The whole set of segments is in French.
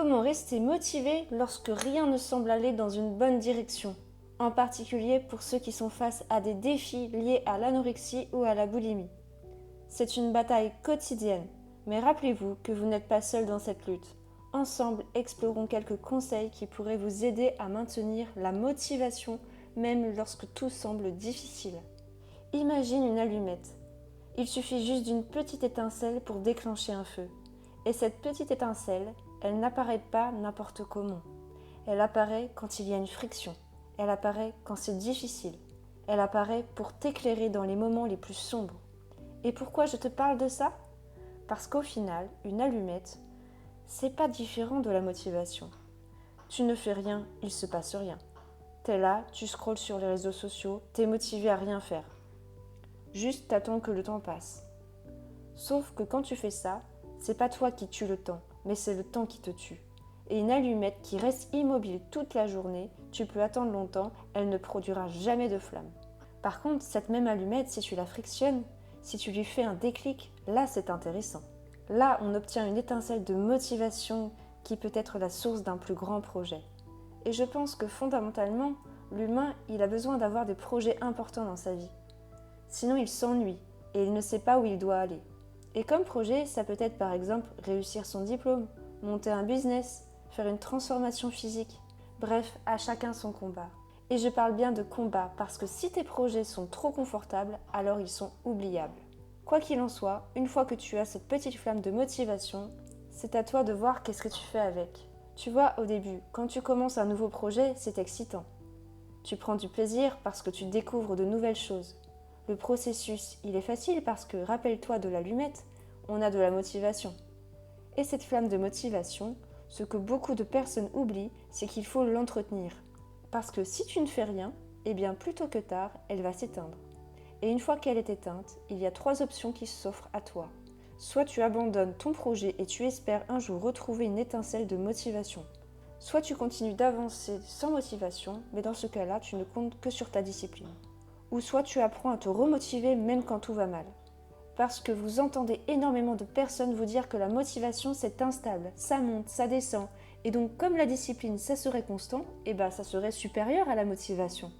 Comment rester motivé lorsque rien ne semble aller dans une bonne direction, en particulier pour ceux qui sont face à des défis liés à l'anorexie ou à la boulimie. C'est une bataille quotidienne, mais rappelez-vous que vous n'êtes pas seul dans cette lutte. Ensemble, explorons quelques conseils qui pourraient vous aider à maintenir la motivation même lorsque tout semble difficile. Imagine une allumette. Il suffit juste d'une petite étincelle pour déclencher un feu. Et cette petite étincelle, elle n'apparaît pas n'importe comment. Elle apparaît quand il y a une friction. Elle apparaît quand c'est difficile. Elle apparaît pour t'éclairer dans les moments les plus sombres. Et pourquoi je te parle de ça ? Parce qu'au final, une allumette, c'est pas différent de la motivation. Tu ne fais rien, il se passe rien. T'es là, tu scrolles sur les réseaux sociaux, t'es motivé à rien faire. Juste t'attends que le temps passe. Sauf que quand tu fais ça, c'est pas toi qui tue le temps, mais c'est le temps qui te tue. Et une allumette qui reste immobile toute la journée, tu peux attendre longtemps, elle ne produira jamais de flamme. Par contre, cette même allumette, si tu la frictionnes, si tu lui fais un déclic, là c'est intéressant. Là, on obtient une étincelle de motivation qui peut être la source d'un plus grand projet. Et je pense que fondamentalement, l'humain, il a besoin d'avoir des projets importants dans sa vie. Sinon, il s'ennuie et il ne sait pas où il doit aller. Et comme projet, ça peut être par exemple réussir son diplôme, monter un business, faire une transformation physique. Bref, à chacun son combat. Et je parle bien de combat parce que si tes projets sont trop confortables, alors ils sont oubliables. Quoi qu'il en soit, une fois que tu as cette petite flamme de motivation, c'est à toi de voir qu'est-ce que tu fais avec. Tu vois, au début, quand tu commences un nouveau projet, c'est excitant. Tu prends du plaisir parce que tu découvres de nouvelles choses. Le processus, il est facile parce que, rappelle-toi de l'allumette, on a de la motivation. Et cette flamme de motivation, ce que beaucoup de personnes oublient, c'est qu'il faut l'entretenir. Parce que si tu ne fais rien, eh bien plus tôt que tard, elle va s'éteindre. Et une fois qu'elle est éteinte, il y a 3 options qui s'offrent à toi. Soit tu abandonnes ton projet et tu espères un jour retrouver une étincelle de motivation. Soit tu continues d'avancer sans motivation, mais dans ce cas-là, tu ne comptes que sur ta discipline. Ou soit tu apprends à te remotiver même quand tout va mal. Parce que vous entendez énormément de personnes vous dire que la motivation c'est instable, ça monte, ça descend. Et donc comme la discipline ça serait constant, et ça serait supérieur à la motivation.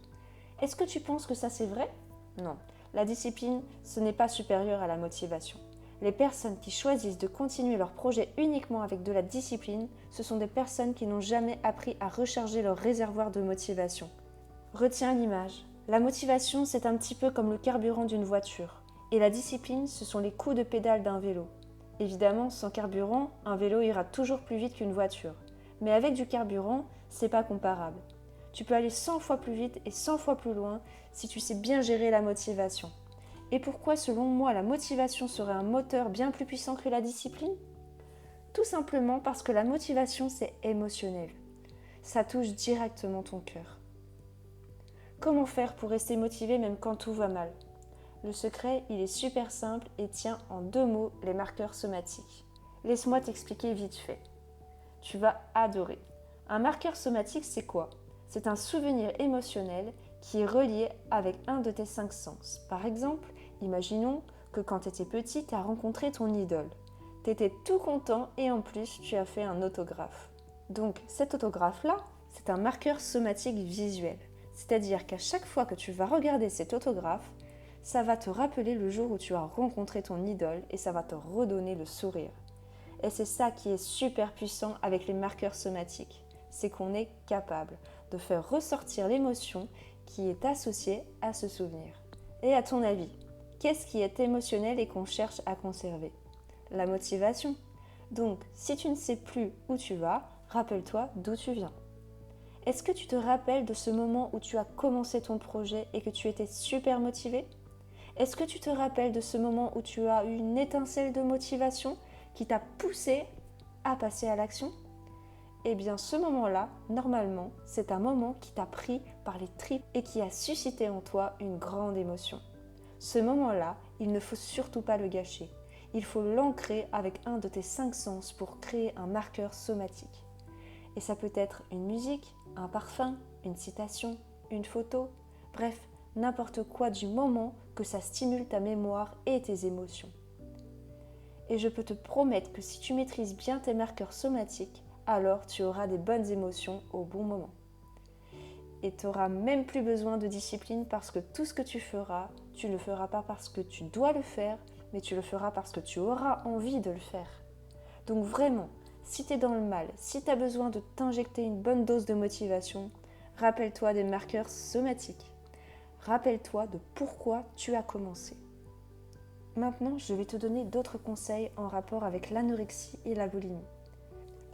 Est-ce que tu penses que ça c'est vrai ? Non, la discipline ce n'est pas supérieur à la motivation. Les personnes qui choisissent de continuer leur projet uniquement avec de la discipline, ce sont des personnes qui n'ont jamais appris à recharger leur réservoir de motivation. Retiens l'image. La motivation, c'est un petit peu comme le carburant d'une voiture. Et la discipline, ce sont les coups de pédale d'un vélo. Évidemment, sans carburant, un vélo ira toujours plus vite qu'une voiture. Mais avec du carburant, c'est pas comparable. Tu peux aller 100 fois plus vite et 100 fois plus loin si tu sais bien gérer la motivation. Et pourquoi, selon moi, la motivation serait un moteur bien plus puissant que la discipline ? Tout simplement parce que la motivation, c'est émotionnel. Ça touche directement ton cœur. Comment faire pour rester motivé même quand tout va mal ? Le secret, il est super simple et tient en 2 mots les marqueurs somatiques. Laisse-moi t'expliquer vite fait. Tu vas adorer. Un marqueur somatique, c'est quoi ? C'est un souvenir émotionnel qui est relié avec un de tes 5 sens. Par exemple, imaginons que quand tu étais petit, tu as rencontré ton idole. Tu étais tout content et en plus, tu as fait un autographe. Donc, cet autographe-là, c'est un marqueur somatique visuel. C'est-à-dire qu'à chaque fois que tu vas regarder cet autographe, ça va te rappeler le jour où tu as rencontré ton idole et ça va te redonner le sourire. Et c'est ça qui est super puissant avec les marqueurs somatiques. C'est qu'on est capable de faire ressortir l'émotion qui est associée à ce souvenir. Et à ton avis, qu'est-ce qui est émotionnel et qu'on cherche à conserver ? La motivation. Donc, si tu ne sais plus où tu vas, rappelle-toi d'où tu viens. Est-ce que tu te rappelles de ce moment où tu as commencé ton projet et que tu étais super motivé ? Est-ce que tu te rappelles de ce moment où tu as eu une étincelle de motivation qui t'a poussé à passer à l'action ? Eh bien, ce moment-là, normalement, c'est un moment qui t'a pris par les tripes et qui a suscité en toi une grande émotion. Ce moment-là, il ne faut surtout pas le gâcher. Il faut l'ancrer avec un de tes 5 sens pour créer un marqueur somatique. Et ça peut être une musique, un parfum, une citation, une photo, bref, n'importe quoi du moment que ça stimule ta mémoire et tes émotions. Et je peux te promettre que si tu maîtrises bien tes marqueurs somatiques, alors tu auras des bonnes émotions au bon moment. Et tu n'auras même plus besoin de discipline parce que tout ce que tu ne le feras pas parce que tu dois le faire, mais tu le feras parce que tu auras envie de le faire. Donc vraiment, si tu es dans le mal, si tu as besoin de t'injecter une bonne dose de motivation, rappelle-toi des marqueurs somatiques. Rappelle-toi de pourquoi tu as commencé. Maintenant, je vais te donner d'autres conseils en rapport avec l'anorexie et la boulimie.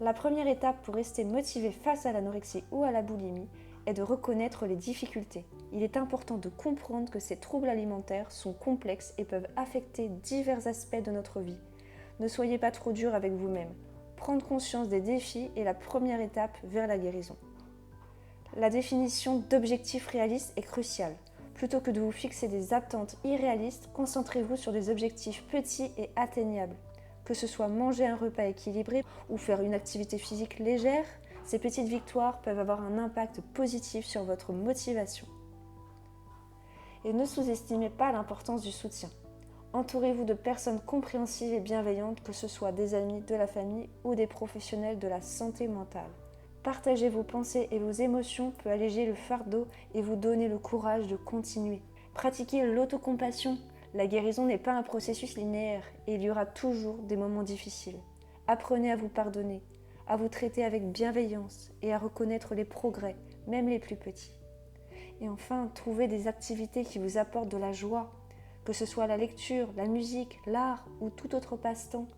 La première étape pour rester motivé face à l'anorexie ou à la boulimie est de reconnaître les difficultés. Il est important de comprendre que ces troubles alimentaires sont complexes et peuvent affecter divers aspects de notre vie. Ne soyez pas trop dur avec vous-même. Prendre conscience des défis est la première étape vers la guérison. La définition d'objectifs réalistes est cruciale. Plutôt que de vous fixer des attentes irréalistes, concentrez-vous sur des objectifs petits et atteignables. Que ce soit manger un repas équilibré ou faire une activité physique légère, ces petites victoires peuvent avoir un impact positif sur votre motivation. Et ne sous-estimez pas l'importance du soutien. Entourez-vous de personnes compréhensives et bienveillantes, que ce soit des amis, de la famille ou des professionnels de la santé mentale. Partager vos pensées et vos émotions peut alléger le fardeau et vous donner le courage de continuer. Pratiquez l'autocompassion. La guérison n'est pas un processus linéaire et il y aura toujours des moments difficiles. Apprenez à vous pardonner, à vous traiter avec bienveillance et à reconnaître les progrès, même les plus petits. Et enfin, trouvez des activités qui vous apportent de la joie, que ce soit la lecture, la musique, l'art ou tout autre passe-temps.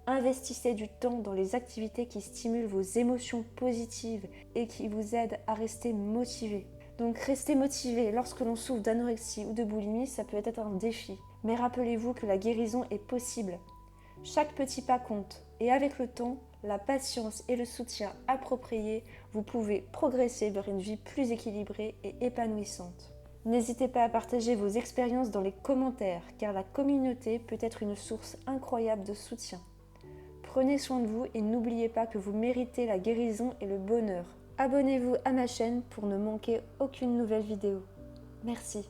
Investissez du temps dans les activités qui stimulent vos émotions positives et qui vous aident à rester motivé. Donc restez motivé lorsque l'on souffre d'anorexie ou de boulimie, ça peut être un défi. Mais rappelez-vous que la guérison est possible. Chaque petit pas compte et avec le temps, la patience et le soutien appropriés, vous pouvez progresser vers une vie plus équilibrée et épanouissante. N'hésitez pas à partager vos expériences dans les commentaires car la communauté peut être une source incroyable de soutien. Prenez soin de vous et n'oubliez pas que vous méritez la guérison et le bonheur. Abonnez-vous à ma chaîne pour ne manquer aucune nouvelle vidéo. Merci.